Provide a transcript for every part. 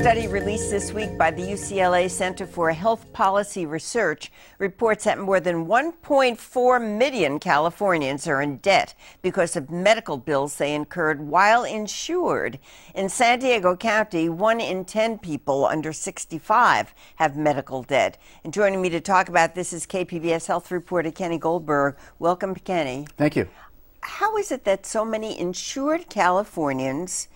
study released this week by the UCLA Center for Health Policy Research reports that more than 1.4 million Californians are in debt because of medical bills they incurred while insured. In San Diego County, 1 in 10 people under 65 have medical debt. And joining me to talk about this is KPBS health reporter Kenny Goldberg. Welcome, Kenny. Thank you. How is it that so many insured Californians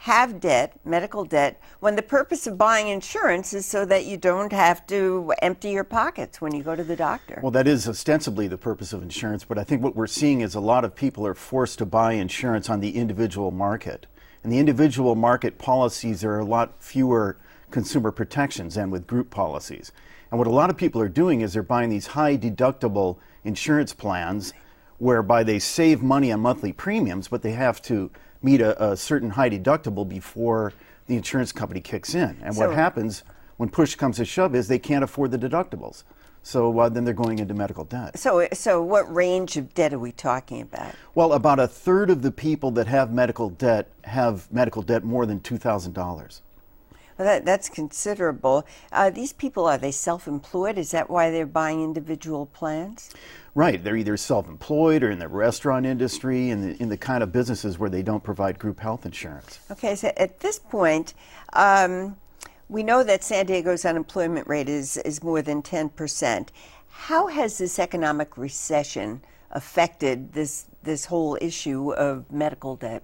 have debt, medical debt, when the purpose of buying insurance is so that you don't have to empty your pockets when you go to the doctor? Well, that is ostensibly the purpose of insurance, but I think what we're seeing is a lot of people are forced to buy insurance on the individual market. And the individual market policies, there are a lot fewer consumer protections than with group policies. And what a lot of people are doing is they're buying these high deductible insurance plans whereby they save money on monthly premiums, but they have to meet a certain high deductible before the insurance company kicks in. And what happens when push comes to shove is they can't afford the deductibles. So then they're going into medical debt. So what range of debt are we talking about? Well, about a third of the people that have medical debt more than $2,000. Well, that's considerable. These people, are they self-employed? Is that why they're buying individual plans? Right. They're either self-employed or in the restaurant industry, in the kind of businesses where they don't provide group health insurance. Okay, so at this point, we know that San Diego's unemployment rate is more than 10%. How has this economic recession affected this whole issue of medical debt?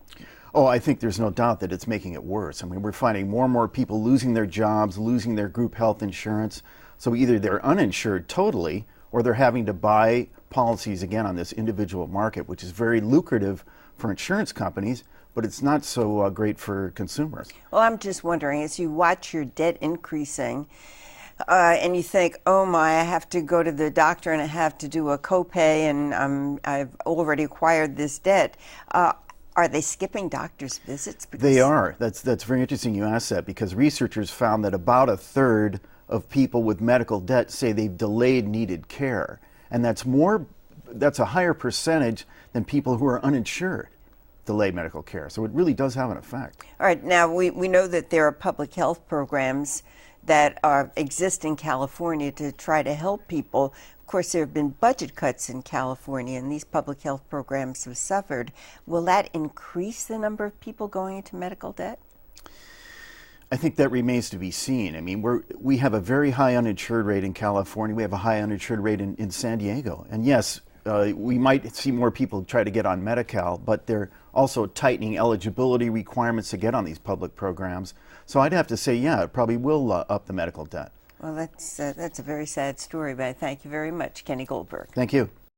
Oh, I think there's no doubt that it's making it worse. I mean, we're finding more and more people losing their jobs, losing their group health insurance. So either they're uninsured totally, or they're having to buy policies again on this individual market, which is very lucrative for insurance companies, but it's not so great for consumers. Well, I'm just wondering, as you watch your debt increasing, and you think, oh my, I have to go to the doctor and I have to do a copay, and I've already acquired this debt. Are they skipping doctor's visits? They are. That's very interesting you asked that, because researchers found that about a third of people with medical debt say they've delayed needed care. And that's a higher percentage than people who are uninsured delay medical care. So it really does have an effect. All right. Now, we know that there are public health programs that exist in California to try to help people. Of course, there have been budget cuts in California, and these public health programs have suffered. Will that increase the number of people going into medical debt? I think that remains to be seen. I mean, we have a very high uninsured rate in California. We have a high uninsured rate in San Diego. And yes, we might see more people try to get on Medi-Cal, but they're also tightening eligibility requirements to get on these public programs. So I'd have to say, yeah, it probably will up the medical debt. Well, that's a very sad story, but I thank you very much, Kenny Goldberg. Thank you.